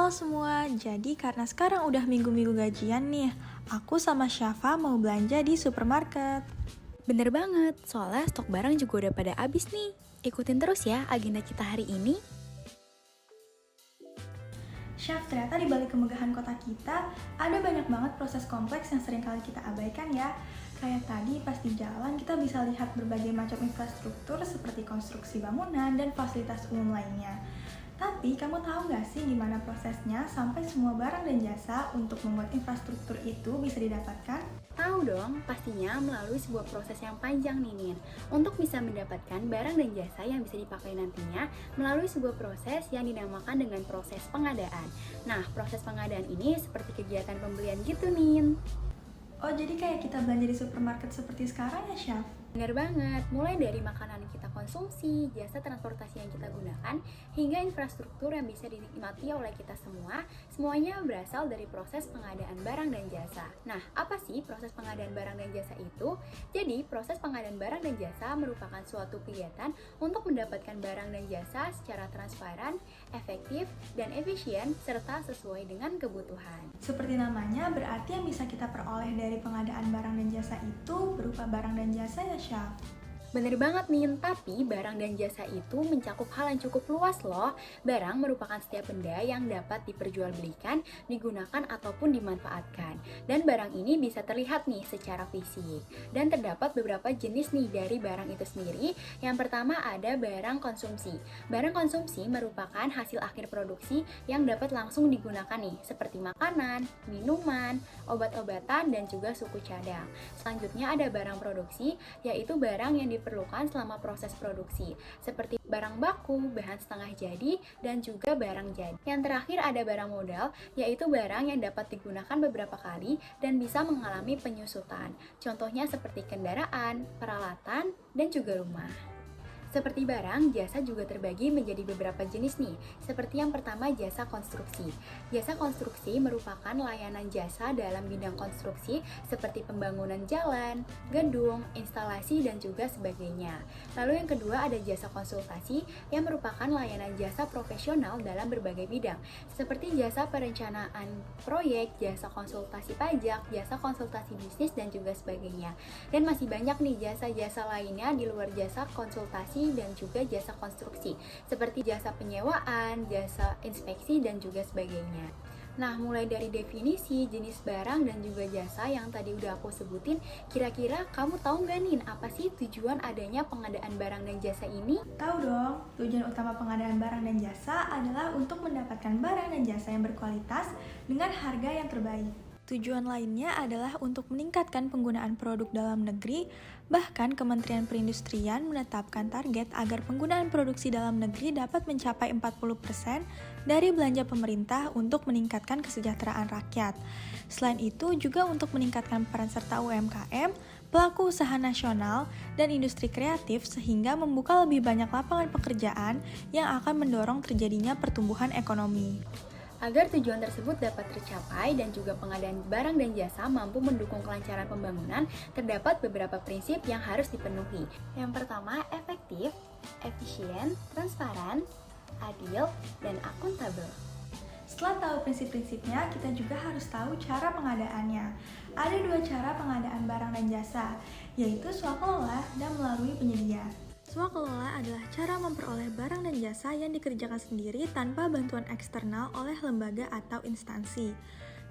Halo semua, jadi karena sekarang udah minggu-minggu gajian nih, aku sama Syafa mau belanja di supermarket. Bener banget, soalnya stok barang juga udah pada habis nih. Ikutin terus ya agenda kita hari ini. Syaf, ternyata di balik kemegahan kota kita, ada banyak banget proses kompleks yang sering kali kita abaikan ya. Kayak tadi pas di jalan kita bisa lihat berbagai macam infrastruktur seperti konstruksi bangunan dan fasilitas umum lainnya. Tapi kamu tahu nggak sih gimana prosesnya sampai semua barang dan jasa untuk membuat infrastruktur itu bisa didapatkan? Tahu dong, pastinya melalui sebuah proses yang panjang nih Nin. Untuk bisa mendapatkan barang dan jasa yang bisa dipakai nantinya melalui sebuah proses yang dinamakan dengan proses pengadaan. Nah, proses pengadaan ini seperti kegiatan pembelian gitu Nin. Oh, jadi kayak kita belanja di supermarket seperti sekarang ya, Syaf? Bener banget, mulai dari makanan yang kita konsumsi, jasa transportasi yang kita gunakan, hingga infrastruktur yang bisa dinikmati oleh kita semua, semuanya berasal dari proses pengadaan barang dan jasa. Nah, apa sih proses pengadaan barang dan jasa itu? Jadi, proses pengadaan barang dan jasa merupakan suatu kegiatan untuk mendapatkan barang dan jasa secara transparan, efektif, dan efisien, serta sesuai dengan kebutuhan. Seperti namanya, berarti yang bisa kita peroleh dari pengadaan barang dan jasa itu berupa barang dan jasa ya, Syaf? Bener banget Min, tapi barang dan jasa itu mencakup hal yang cukup luas loh. Barang merupakan setiap benda yang dapat diperjualbelikan, digunakan ataupun dimanfaatkan. Dan barang ini bisa terlihat nih secara fisik. Dan terdapat beberapa jenis nih dari barang itu sendiri. Yang pertama ada barang konsumsi. Barang konsumsi merupakan hasil akhir produksi yang dapat langsung digunakan nih, seperti makanan, minuman, obat-obatan, dan juga suku cadang. Selanjutnya ada barang produksi, yaitu barang yang diperlukan selama proses produksi, seperti barang baku, bahan setengah jadi, dan juga barang jadi. Yang terakhir ada barang modal, yaitu barang yang dapat digunakan beberapa kali dan bisa mengalami penyusutan. Contohnya seperti kendaraan, peralatan, dan juga rumah. Seperti barang, jasa juga terbagi menjadi beberapa jenis nih. Seperti yang pertama, jasa konstruksi. Jasa konstruksi merupakan layanan jasa dalam bidang konstruksi seperti pembangunan jalan, gedung, instalasi, dan juga sebagainya. Lalu yang kedua ada jasa konsultasi yang merupakan layanan jasa profesional dalam berbagai bidang. Seperti jasa perencanaan proyek, jasa konsultasi pajak, jasa konsultasi bisnis, dan juga sebagainya. Dan masih banyak nih jasa-jasa lainnya di luar jasa konsultasi dan juga jasa konstruksi, seperti jasa penyewaan, jasa inspeksi, dan juga sebagainya. Nah, mulai dari definisi, jenis barang, dan juga jasa yang tadi udah aku sebutin, kira-kira kamu tahu nggak nih apa sih tujuan adanya pengadaan barang dan jasa ini? Tahu dong, tujuan utama pengadaan barang dan jasa adalah untuk mendapatkan barang dan jasa yang berkualitas dengan harga yang terbaik. Tujuan lainnya adalah untuk meningkatkan penggunaan produk dalam negeri, bahkan Kementerian Perindustrian menetapkan target agar penggunaan produksi dalam negeri dapat mencapai 40% dari belanja pemerintah untuk meningkatkan kesejahteraan rakyat. Selain itu, juga untuk meningkatkan peran serta UMKM, pelaku usaha nasional, dan industri kreatif sehingga membuka lebih banyak lapangan pekerjaan yang akan mendorong terjadinya pertumbuhan ekonomi. Agar tujuan tersebut dapat tercapai dan juga pengadaan barang dan jasa mampu mendukung kelancaran pembangunan, terdapat beberapa prinsip yang harus dipenuhi. Yang pertama, efektif, efisien, transparan, adil, dan akuntabel. Setelah tahu prinsip-prinsipnya, kita juga harus tahu cara pengadaannya. Ada dua cara pengadaan barang dan jasa, yaitu swakelola dan melalui penyedia. Swakelola adalah cara memperoleh barang dan jasa yang dikerjakan sendiri tanpa bantuan eksternal oleh lembaga atau instansi.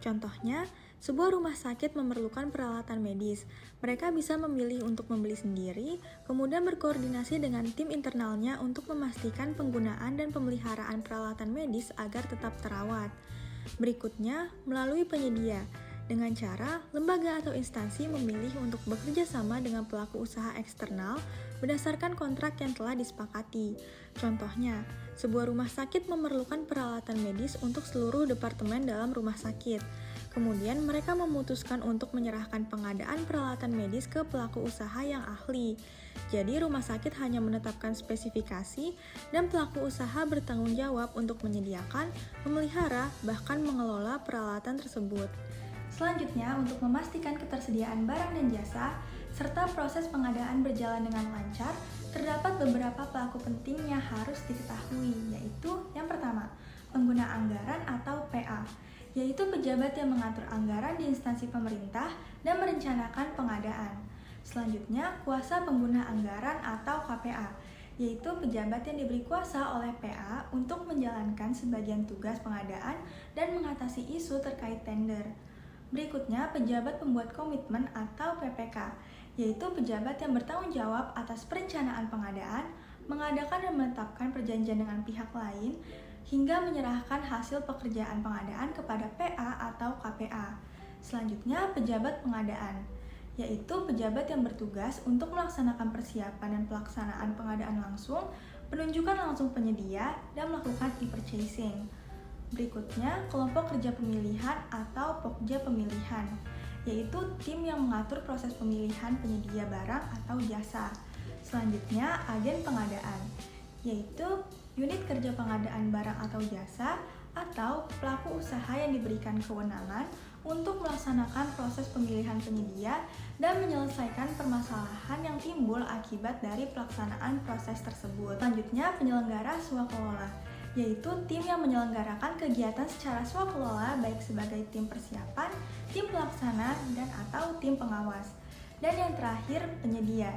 Contohnya, sebuah rumah sakit memerlukan peralatan medis. Mereka bisa memilih untuk membeli sendiri, kemudian berkoordinasi dengan tim internalnya untuk memastikan penggunaan dan pemeliharaan peralatan medis agar tetap terawat. Berikutnya, melalui penyedia. Dengan cara, lembaga atau instansi memilih untuk bekerja sama dengan pelaku usaha eksternal berdasarkan kontrak yang telah disepakati. Contohnya, sebuah rumah sakit memerlukan peralatan medis untuk seluruh departemen dalam rumah sakit. Kemudian mereka memutuskan untuk menyerahkan pengadaan peralatan medis ke pelaku usaha yang ahli. Jadi rumah sakit hanya menetapkan spesifikasi dan pelaku usaha bertanggung jawab untuk menyediakan, memelihara, bahkan mengelola peralatan tersebut. Selanjutnya, untuk memastikan ketersediaan barang dan jasa, serta proses pengadaan berjalan dengan lancar, terdapat beberapa pelaku penting yang harus diketahui, yaitu yang pertama, pengguna anggaran atau PA, yaitu pejabat yang mengatur anggaran di instansi pemerintah dan merencanakan pengadaan. Selanjutnya, kuasa pengguna anggaran atau KPA, yaitu pejabat yang diberi kuasa oleh PA untuk menjalankan sebagian tugas pengadaan dan mengatasi isu terkait tender. Berikutnya, pejabat pembuat komitmen atau PPK, yaitu pejabat yang bertanggung jawab atas perencanaan pengadaan, mengadakan dan menetapkan perjanjian dengan pihak lain, hingga menyerahkan hasil pekerjaan pengadaan kepada PA atau KPA. Selanjutnya, pejabat pengadaan, yaitu pejabat yang bertugas untuk melaksanakan persiapan dan pelaksanaan pengadaan langsung, penunjukan langsung penyedia, dan melakukan e-purchasing. Berikutnya, kelompok kerja pemilihan atau Pokja pemilihan, yaitu tim yang mengatur proses pemilihan penyedia barang atau jasa. Selanjutnya, agen pengadaan, yaitu unit kerja pengadaan barang atau jasa atau pelaku usaha yang diberikan kewenangan untuk melaksanakan proses pemilihan penyedia dan menyelesaikan permasalahan yang timbul akibat dari pelaksanaan proses tersebut. Selanjutnya, penyelenggara swakelola, yaitu tim yang menyelenggarakan kegiatan secara swakelola baik sebagai tim persiapan, tim pelaksana, dan atau tim pengawas. Dan yang terakhir, penyedia,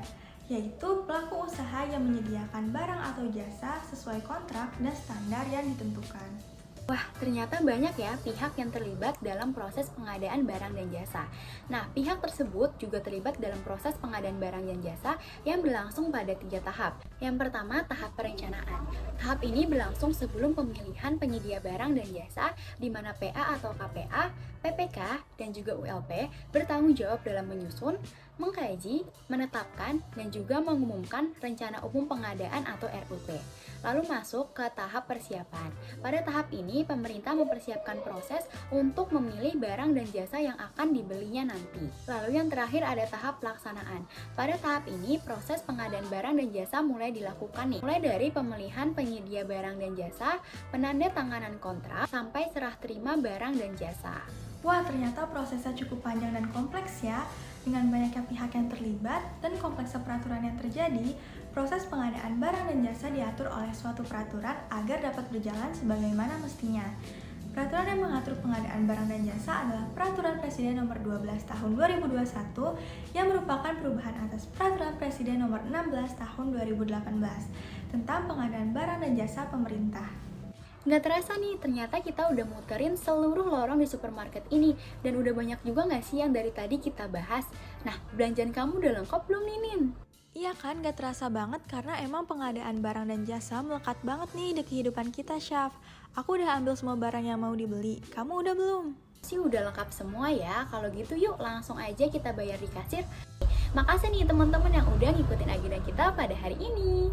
yaitu pelaku usaha yang menyediakan barang atau jasa sesuai kontrak dan standar yang ditentukan. Wah, ternyata banyak ya pihak yang terlibat dalam proses pengadaan barang dan jasa. Nah, pihak tersebut juga terlibat dalam proses pengadaan barang dan jasa yang berlangsung pada 3 tahap. Yang pertama, tahap perencanaan. Tahap ini berlangsung sebelum pemilihan penyedia barang dan jasa, di mana PA atau KPA, PPK, dan juga ULP bertanggung jawab dalam menyusun, mengkaji, menetapkan, dan juga mengumumkan rencana umum pengadaan atau RUP. Lalu masuk ke tahap persiapan. Pada tahap ini, pemerintah mempersiapkan proses untuk memilih barang dan jasa yang akan dibelinya nanti. Lalu yang terakhir ada tahap pelaksanaan. Pada tahap ini, proses pengadaan barang dan jasa mulai dilakukan nih. Mulai dari pemilihan penyedia barang dan jasa, penandatanganan kontrak, sampai serah terima barang dan jasa. Wah, ternyata prosesnya cukup panjang dan kompleks ya. Dengan banyaknya pihak yang terlibat dan kompleksnya peraturan yang terjadi, proses pengadaan barang dan jasa diatur oleh suatu peraturan agar dapat berjalan sebagaimana mestinya. Peraturan yang mengatur pengadaan barang dan jasa adalah Peraturan Presiden Nomor 12 Tahun 2021 yang merupakan perubahan atas Peraturan Presiden Nomor 16 Tahun 2018 tentang pengadaan barang dan jasa pemerintah. Nggak terasa nih, ternyata kita udah muterin seluruh lorong di supermarket ini. Dan udah banyak juga nggak sih yang dari tadi kita bahas? Nah, belanjaan kamu udah lengkap belum nih, Nin? Iya kan, gak terasa banget karena emang pengadaan barang dan jasa melekat banget nih di kehidupan kita, Syaf. Aku udah ambil semua barang yang mau dibeli, kamu udah belum? Sih udah lengkap semua ya, kalau gitu yuk langsung aja kita bayar di kasir. Makasih nih teman-teman yang udah ngikutin agenda kita pada hari ini.